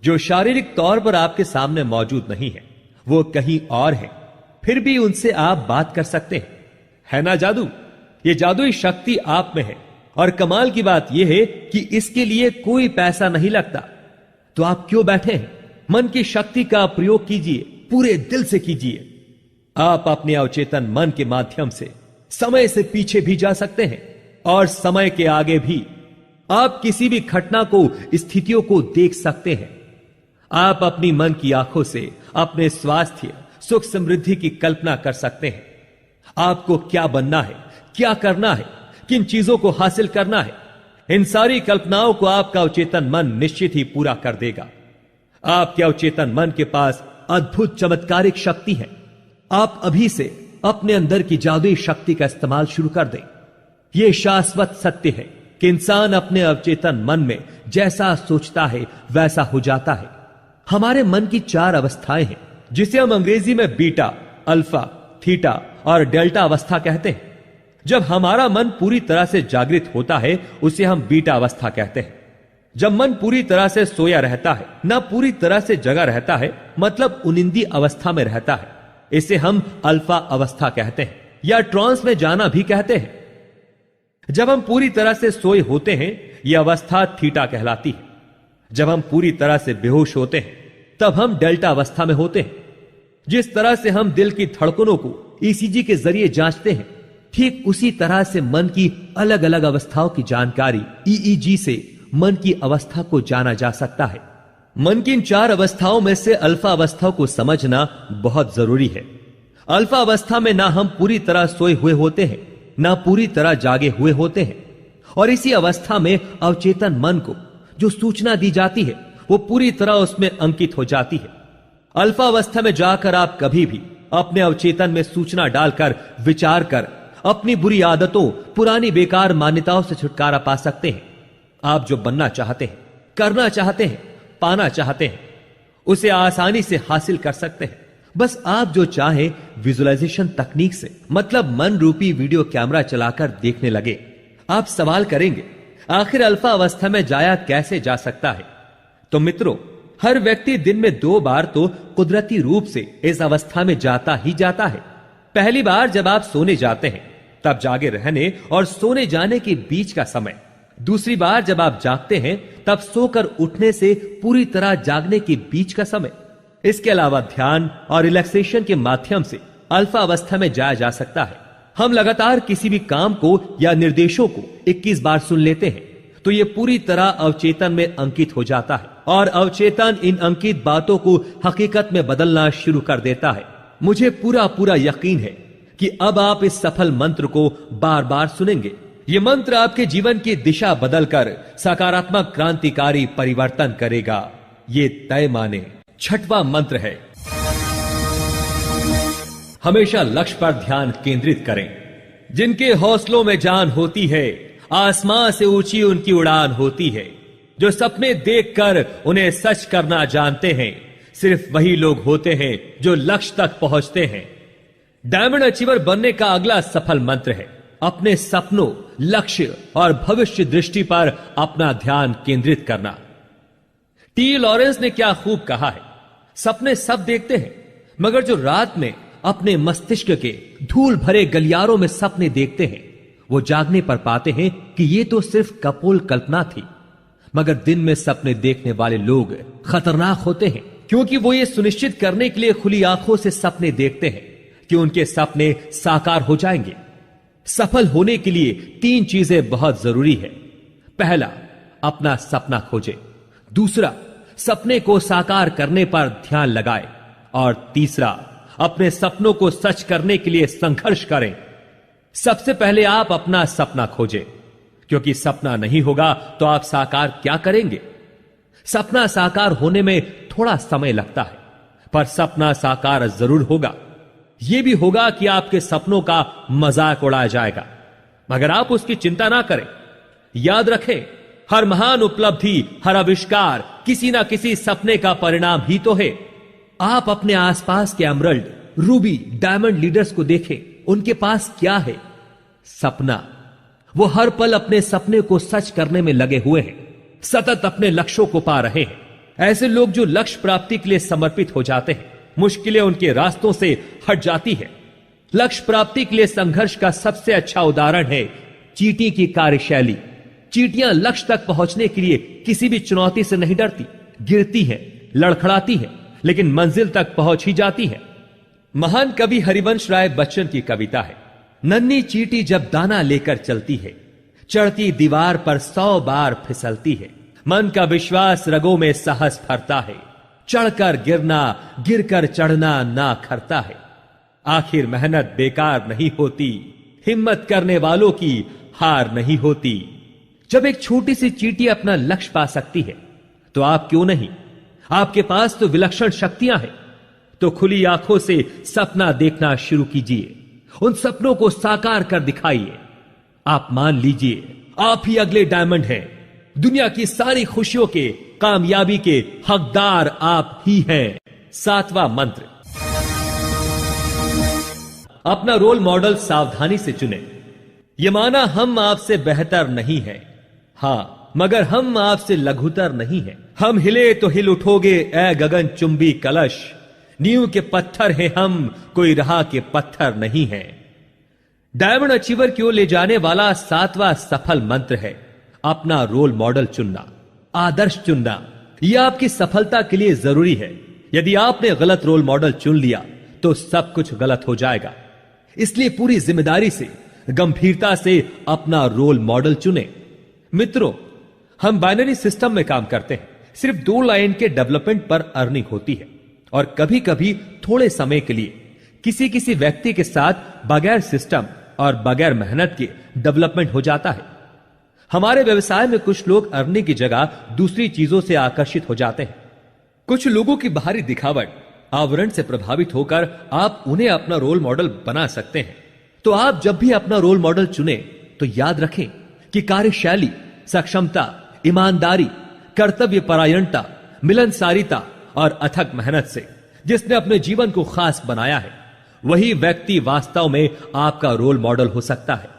जो शारीरिक तौर पर आपके सामने मौजूद नहीं है, वो कहीं और है, फिर भी उनसे आप बात कर सकते हैं। है ना जादू? ये जादुई शक्ति आप में है। और कमाल की बात यह है कि इसके लिए कोई पैसा नहीं लगता। तो आप क्यों बैठे हैं? मन की शक्ति का प्रयोग कीजिए, पूरे दिल से कीजिए। आप अपने अवचेतन मन के माध्यम से समय से पीछे भी जा सकते हैं और समय के आगे भी। आप किसी भी घटना को, स्थितियों को देख सकते हैं। आप अपनी मन की आंखों से अपने स्वास्थ्य, सुख, समृद्धि की कल्पना कर सकते हैं। आपको क्या बनना है, क्या करना है, किन चीजों को हासिल करना है, इन सारी कल्पनाओं को आपका अवचेतन मन निश्चित ही पूरा कर देगा। आपके अवचेतन मन के पास अद्भुत चमत्कारिक शक्ति है। आप अभी से अपने अंदर की जादुई शक्ति का इस्तेमाल शुरू कर दें। यह शाश्वत सत्य है कि इंसान अपने अवचेतन मन में जैसा सोचता है वैसा हो जाता है। हमारे मन की 4 अवस्थाएं हैं, जिसे हम अंग्रेजी में बीटा, अल्फा, थीटा और डेल्टा अवस्था कहते हैं। जब हमारा मन पूरी तरह से जागृत होता है उसे हम बीटा अवस्था कहते हैं। जब मन पूरी तरह से सोया रहता है, ना पूरी तरह से जगा रहता है, मतलब उनिंदी अवस्था में रहता है, इसे हम अल्फा अवस्था कहते हैं या ट्रांस में जाना भी कहते हैं। जब हम पूरी तरह से सोए होते हैं यह अवस्था थीटा कहलाती है। जब हम पूरी तरह से बेहोश होते हैं तब हम डेल्टा अवस्था में होते हैं। जिस तरह से हम दिल की धड़कनों को ईसीजी के जरिए जांचते हैं, ठीक उसी तरह से मन की अलग अलग अवस्थाओं की जानकारी ईईजी से मन की अवस्था को जाना जा सकता है। मन की इन 4 अवस्थाओं में से अल्फा अवस्था को समझना बहुत जरूरी है। अल्फा अवस्था में ना हम पूरी तरह सोए हुए होते हैं, ना पूरी तरह जागे हुए होते हैं, और इसी अवस्था में अवचेतन मन को जो सूचना दी जाती है वो पूरी तरह उसमें अंकित हो जाती है। अल्फा अवस्था में जाकर आप कभी भी अपने अवचेतन में सूचना डालकर, विचार कर अपनी बुरी आदतों, पुरानी बेकार मान्यताओं से छुटकारा पा सकते हैं। आप जो बनना चाहते हैं, करना चाहते हैं, पाना चाहते हैं, उसे आसानी से हासिल कर सकते हैं। बस आप जो चाहे विजुअलाइजेशन तकनीक से, मतलब मन रूपी वीडियो कैमरा चलाकर देखने लगे। आप सवाल करेंगे, आखिर अल्फा अवस्था में जाया कैसे जा सकता है? तो मित्रों, हर व्यक्ति दिन में 2 बार तो कुदरती रूप से इस अवस्था में जाता ही जाता है। पहली बार जब आप सोने जाते हैं तब जागे रहने और सोने जाने के बीच का समय। दूसरी बार जब आप जागते हैं तब सोकर उठने से पूरी तरह जागने के बीच का समय। इसके अलावा ध्यान और रिलैक्सेशन के माध्यम से अल्फा अवस्था में जाया जा सकता है। हम लगातार किसी भी काम को या निर्देशों को 21 बार सुन लेते हैं तो यह पूरी तरह अवचेतन में अंकित हो जाता है और अवचेतन इन अंकित बातों को हकीकत में बदलना शुरू कर देता है। मुझे पूरा पूरा यकीन है कि अब आप इस सफल मंत्र को बार बार सुनेंगे। यह मंत्र आपके जीवन की दिशा बदलकर सकारात्मक क्रांतिकारी परिवर्तन करेगा, ये तय माने। छठवां मंत्र है, हमेशा लक्ष्य पर ध्यान केंद्रित करें। जिनके हौसलों में जान होती है, आसमां से ऊंची उनकी उड़ान होती है। जो सपने देखकर उन्हें सच करना जानते हैं, सिर्फ वही लोग होते हैं जो लक्ष्य तक पहुंचते हैं। डायमंड अचीवर बनने का अगला सफल मंत्र है, अपने सपनों, लक्ष्य और भविष्य दृष्टि पर अपना ध्यान केंद्रित करना। टी लॉरेंस ने क्या खूब कहा है, सपने सब देखते हैं, मगर जो रात में अपने मस्तिष्क के धूल भरे गलियारों में सपने देखते हैं, वो जागने पर पाते हैं कि ये तो सिर्फ कपोल कल्पना थी। मगर दिन में सपने देखने वाले लोग खतरनाक होते हैं, क्योंकि वो ये सुनिश्चित करने के लिए खुली आंखों से सपने देखते हैं कि उनके सपने साकार हो जाएंगे। सफल होने के लिए 3 चीजें बहुत जरूरी है। पहला, अपना सपना खोजें। दूसरा, सपने को साकार करने पर ध्यान लगाएं। और तीसरा, अपने सपनों को सच करने के लिए संघर्ष करें। सबसे पहले आप अपना सपना खोजें, क्योंकि सपना नहीं होगा तो आप साकार क्या करेंगे। सपना साकार होने में थोड़ा समय लगता है, पर सपना साकार जरूर होगा। यह भी होगा कि आपके सपनों का मजाक उड़ाया जाएगा, मगर आप उसकी चिंता ना करें। याद रखें, हर महान उपलब्धि, हर आविष्कार किसी ना किसी सपने का परिणाम ही तो है। आप अपने आसपास के एमरल्ड, रूबी, डायमंड लीडर्स को देखें, उनके पास क्या है? सपना। वो हर पल अपने सपने को सच करने में लगे हुए हैं, सतत अपने लक्ष्यों को पा रहे हैं। ऐसे लोग जो लक्ष्य प्राप्ति के लिए समर्पित हो जाते हैं, मुश्किलें उनके रास्तों से हट जाती है। लक्ष्य प्राप्ति के लिए संघर्ष का सबसे अच्छा उदाहरण है चींटी की कार्यशैली। चींटियां लक्ष्य तक पहुंचने के लिए किसी भी चुनौती से नहीं डरती, गिरती हैं, लड़खड़ाती हैं, लेकिन मंजिल तक पहुंच ही जाती है। महान कवि हरिवंश राय बच्चन की कविता है, नन्ही चींटी जब दाना लेकर चलती है, चढ़ती दीवार पर 100 बार फिसलती है। मन का विश्वास रगों में साहस भरता है, चढ़कर गिरना, गिरकर चढ़ना ना खरता है। आखिर मेहनत बेकार नहीं होती, हिम्मत करने वालों की हार नहीं होती। जब एक छोटी सी चींटी अपना लक्ष्य पा सकती है, तो आप क्यों नहीं? आपके पास तो विलक्षण शक्तियां हैं। तो खुली आंखों से सपना देखना शुरू कीजिए, उन सपनों को साकार कर दिखाइए। आप मान लीजिए, आप ही अगले डायमंड हैं। दुनिया की सारी खुशियों के, कामयाबी के हकदार आप ही हैं। 7वां मंत्र, अपना रोल मॉडल सावधानी से चुनें। यह माना हम आपसे बेहतर नहीं हैं, हां, मगर हम आपसे लघुतर नहीं हैं। हम हिले तो हिल उठोगे ए गगन चुंबी कलश। नींव के पत्थर हैं हम, कोई राह के पत्थर नहीं है। डायमंड अचीवर की ओर ले जाने वाला 7वां सफल मंत्र है, अपना रोल मॉडल चुनना, आदर्श चुनना। यह आपकी सफलता के लिए जरूरी है। यदि आपने गलत रोल मॉडल चुन लिया तो सब कुछ गलत हो जाएगा। इसलिए पूरी जिम्मेदारी से, गंभीरता से अपना रोल मॉडल चुने। मित्रों, हम बाइनरी सिस्टम में काम करते हैं। सिर्फ 2 लाइन के डेवलपमेंट पर अर्निंग होती है, और कभी कभी थोड़े समय के लिए किसी किसी व्यक्ति के साथ बगैर सिस्टम और बगैर मेहनत के डेवलपमेंट हो जाता है। हमारे व्यवसाय में कुछ लोग अर्निंग की जगह दूसरी चीजों से आकर्षित हो जाते हैं। कुछ लोगों की बाहरी दिखावट, आवरण से प्रभावित होकर आप उन्हें अपना रोल मॉडल बना सकते हैं। तो आप जब भी अपना रोल मॉडल चुने तो याद रखें कि कार्यशैली, सक्षमता, ईमानदारी, कर्तव्य परायणता, मिलनसारिता और अथक मेहनत से जिसने अपने जीवन को खास बनाया है, वही व्यक्ति वास्तव में आपका रोल मॉडल हो सकता है।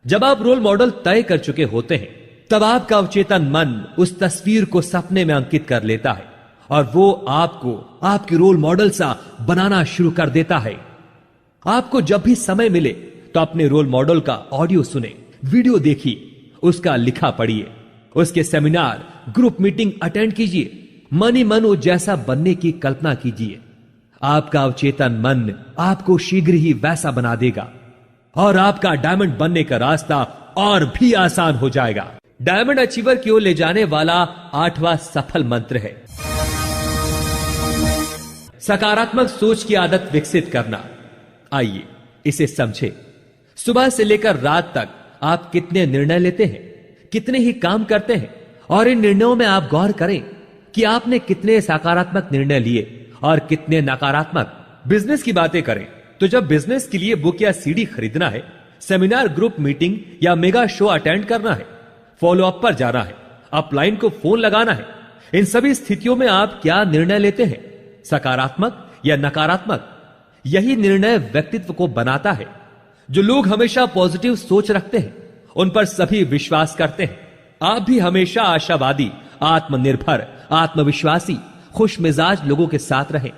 जब आप रोल मॉडल तय कर चुके होते हैं, तब आपका अवचेतन मन उस तस्वीर को सपने में अंकित कर लेता है और वो आपको आपके रोल मॉडल सा बनाना शुरू कर देता है। आपको जब भी समय मिले तो अपने रोल मॉडल का ऑडियो सुने, वीडियो देखिए, उसका लिखा पढ़िए, उसके सेमिनार, ग्रुप मीटिंग अटेंड कीजिए। मन ही मन वो जैसा बनने की कल्पना कीजिए। आपका अवचेतन मन आपको शीघ्र ही वैसा बना देगा। और आपका डायमंड बनने का रास्ता और भी आसान हो जाएगा। डायमंड अचीवर की ओर ले जाने वाला 8वां सफल मंत्र है सकारात्मक सोच की आदत विकसित करना। आइए इसे समझे। सुबह से लेकर रात तक आप कितने निर्णय लेते हैं, कितने ही काम करते हैं, और इन निर्णयों में आप गौर करें कि आपने कितने सकारात्मक निर्णय लिए और कितने नकारात्मक। बिजनेस की बातें करें तो जब बिजनेस के लिए बुक या सीडी खरीदना है, सेमिनार, ग्रुप मीटिंग या मेगा शो अटेंड करना है, फॉलो अप पर जाना है, अपलाइन को फोन लगाना है, इन सभी स्थितियों में आप क्या निर्णय लेते हैं, सकारात्मक या नकारात्मक? यही निर्णय व्यक्तित्व को बनाता है। जो लोग हमेशा पॉजिटिव सोच रखते हैं उन पर सभी विश्वास करते हैं। आप भी हमेशा आशावादी, आत्मनिर्भर, आत्मविश्वासी, खुश मिजाज लोगों के साथ रहें।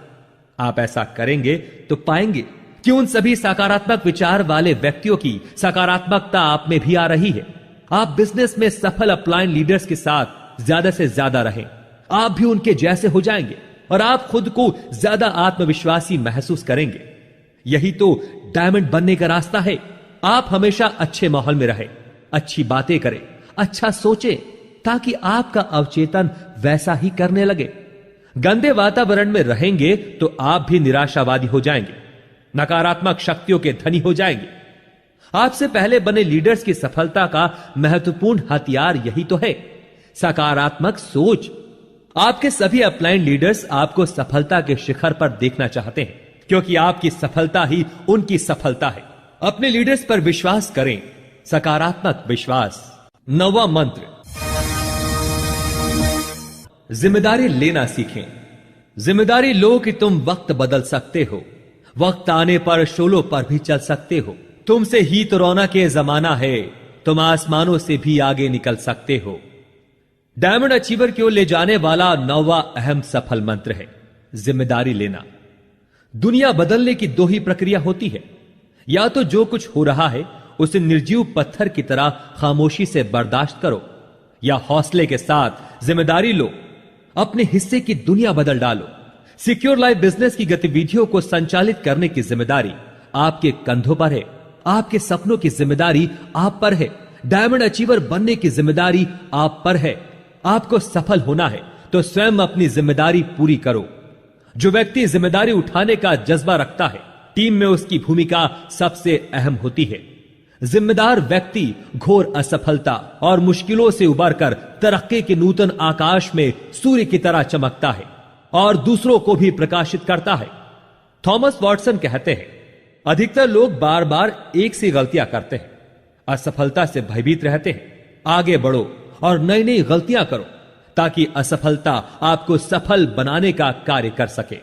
आप ऐसा करेंगे तो पाएंगे कि उन सभी सकारात्मक विचार वाले व्यक्तियों की सकारात्मकता आप में भी आ रही है। आप बिजनेस में सफल अपलाइन लीडर्स के साथ ज्यादा से ज्यादा रहें। आप भी उनके जैसे हो जाएंगे और आप खुद को ज्यादा आत्मविश्वासी महसूस करेंगे। यही तो डायमंड बनने का रास्ता है। आप हमेशा अच्छे माहौल में रहें, अच्छी बातें करें, अच्छा सोचें, ताकि आपका अवचेतन वैसा ही करने लगे। गंदे वातावरण में रहेंगे तो आप भी निराशावादी हो जाएंगे, नकारात्मक शक्तियों के धनी हो जाएंगे। आपसे पहले बने लीडर्स की सफलता का महत्वपूर्ण हथियार यही तो है, सकारात्मक सोच। आपके सभी अपलाइन लीडर्स आपको सफलता के शिखर पर देखना चाहते हैं, क्योंकि आपकी सफलता ही उनकी सफलता है। अपने लीडर्स पर विश्वास करें, सकारात्मक विश्वास। 9वां मंत्र, जिम्मेदारी लेना सीखें। जिम्मेदारी लो कि तुम वक्त बदल सकते हो, वक्त आने पर शोलों पर भी चल सकते हो। तुमसे ही तो रौनक के जमाना है, तुम आसमानों से भी आगे निकल सकते हो। डायमंड अचीवर की ओर ले जाने वाला 9वां अहम सफल मंत्र है जिम्मेदारी लेना। दुनिया बदलने की दो ही प्रक्रिया होती है, या तो जो कुछ हो रहा है उसे निर्जीव पत्थर की तरह खामोशी से बर्दाश्त करो, या हौसले के साथ जिम्मेदारी लो, अपने हिस्से की दुनिया बदल डालो। सिक्योर लाइफ बिजनेस की गतिविधियों को संचालित करने की जिम्मेदारी आपके कंधों पर है। आपके सपनों की जिम्मेदारी आप पर है। डायमंड अचीवर बनने की जिम्मेदारी आप पर है। आपको सफल होना है तो स्वयं अपनी जिम्मेदारी पूरी करो। जो व्यक्ति जिम्मेदारी उठाने का जज्बा रखता है, टीम में उसकी भूमिका सबसे अहम होती है। जिम्मेदार व्यक्ति घोर असफलता और मुश्किलों से उबरकर तरक्की के नूतन आकाश में सूर्य की तरह चमकता है और दूसरों को भी प्रकाशित करता है। थॉमस वॉटसन कहते हैं, अधिकतर लोग बार बार एक सी गलतियां करते हैं, असफलता से भयभीत रहते हैं। आगे बढ़ो और नई नई गलतियां करो, ताकि असफलता आपको सफल बनाने का कार्य कर सके।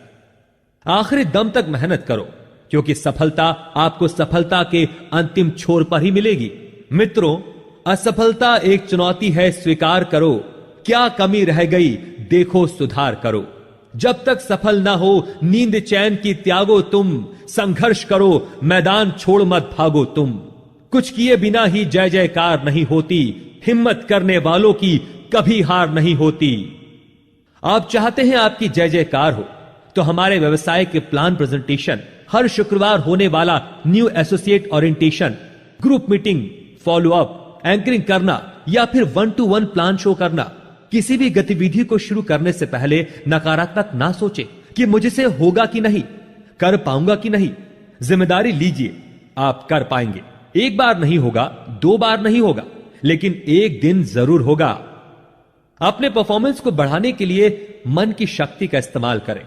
आखिरी दम तक मेहनत करो, क्योंकि सफलता आपको सफलता के अंतिम छोर पर ही मिलेगी। मित्रों, असफलता एक चुनौती है, स्वीकार करो। क्या कमी रह गई, देखो सुधार करो। जब तक सफल ना हो नींद चैन की त्यागो तुम, संघर्ष करो मैदान छोड़ मत भागो तुम। कुछ किए बिना ही जय जयकार नहीं होती, हिम्मत करने वालों की कभी हार नहीं होती। आप चाहते हैं आपकी जय जयकार हो, तो हमारे व्यवसाय के प्लान प्रेजेंटेशन, हर शुक्रवार होने वाला new associate orientation, group meeting, follow up, anchoring करना या फिर 1-to-1 प्लान शो करना। किसी भी गतिविधि को शुरू करने से पहले नकारात्मक ना सोचे कि मुझसे होगा कि नहीं, कर पाऊंगा कि नहीं। जिम्मेदारी लीजिए, आप कर पाएंगे। एक बार नहीं होगा, 2 बार नहीं होगा, लेकिन एक दिन जरूर होगा। अपने परफॉर्मेंस को बढ़ाने के लिए मन की शक्ति का इस्तेमाल करें।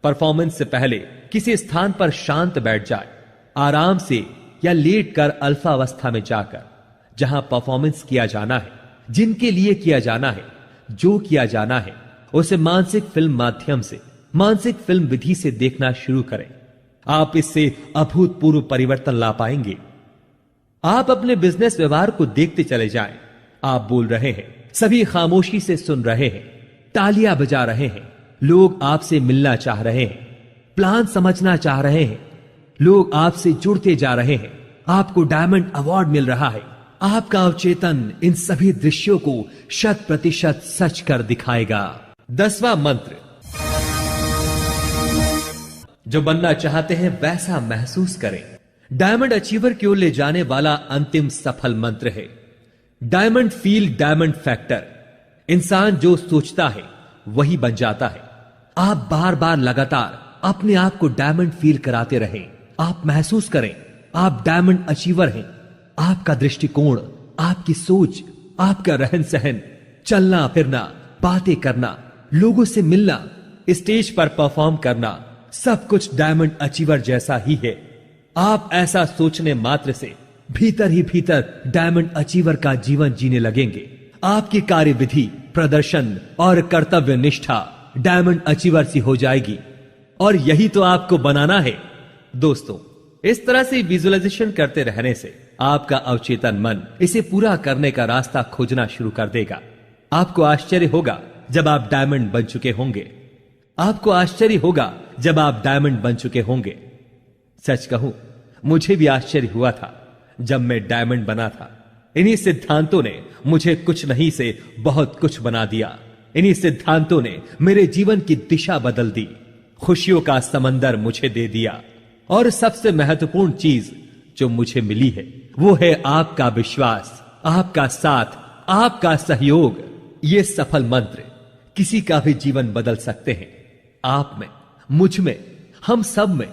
परफॉर्मेंस से पहले किसी स्थान पर शांत बैठ जाए, आराम से या लेट कर अल्फा अवस्था में जाकर, जहां परफॉर्मेंस किया जाना है, जिनके लिए किया जाना है, जो किया जाना है, उसे मानसिक फिल्म माध्यम से, मानसिक फिल्म विधि से देखना शुरू करें। आप इससे अभूतपूर्व परिवर्तन ला पाएंगे। आप अपने बिजनेस व्यवहार को देखते चले जाएं। आप बोल रहे हैं, सभी खामोशी से सुन रहे हैं, तालियां बजा रहे हैं। लोग आपसे मिलना चाह रहे हैं, प्लान समझना चाह रहे हैं। लोग आपसे जुड़ते जा रहे हैं। आपको डायमंड अवार्ड मिल रहा है। आपका अवचेतन इन सभी दृश्यों को 100% सच कर दिखाएगा। 10वां मंत्र, जो बनना चाहते हैं वैसा महसूस करें। डायमंड अचीवर की ओर ले जाने वाला अंतिम सफल मंत्र है डायमंड फील डायमंड फैक्टर। इंसान जो सोचता है वही बन जाता है। आप बार बार लगातार अपने आप को डायमंड फील कराते रहें। आप महसूस करें आप डायमंड अचीवर हैं। आपका दृष्टिकोण, आपकी सोच, आपका रहन सहन, चलना फिरना, बातें करना, लोगों से मिलना, स्टेज पर परफॉर्म करना, सब कुछ डायमंड अचीवर जैसा ही है। आप ऐसा सोचने मात्र से भीतर ही भीतर डायमंड अचीवर का जीवन जीने लगेंगे। आपकी कार्यविधि, प्रदर्शन और कर्तव्य निष्ठा डायमंड अचीवर सी हो जाएगी। और यही तो आपको बनाना है दोस्तों। इस तरह से विजुअलाइजेशन करते रहने से आपका अवचेतन मन इसे पूरा करने का रास्ता खोजना शुरू कर देगा। आपको आश्चर्य होगा जब आप डायमंड बन चुके होंगे। आपको आश्चर्य होगा जब आप डायमंड बन चुके होंगे। सच कहूं, मुझे भी आश्चर्य हुआ था जब मैं डायमंड बना था। इन्हीं सिद्धांतों ने मुझे कुछ नहीं से बहुत कुछ बना दिया। इन्हीं सिद्धांतों ने मेरे जीवन की दिशा बदल दी, खुशियों का समंदर मुझे दे दिया। और सबसे महत्वपूर्ण चीज जो मुझे मिली है वो है आपका विश्वास, आपका साथ, आपका सहयोग। ये सफल मंत्र किसी का भी जीवन बदल सकते हैं। आप में, मुझ में, हम सब में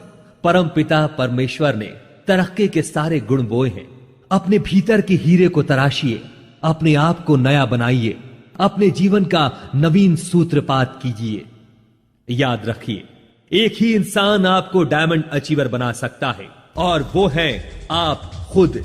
परमपिता परमेश्वर ने तरक्की के सारे गुण बोए हैं। अपने भीतर के हीरे को तराशिए, अपने आप को नया बनाइए, अपने जीवन का नवीन सूत्रपात कीजिए। याद रखिए, एक ही इंसान आपको डायमंड अचीवर बना सकता है और वो है आप खुद।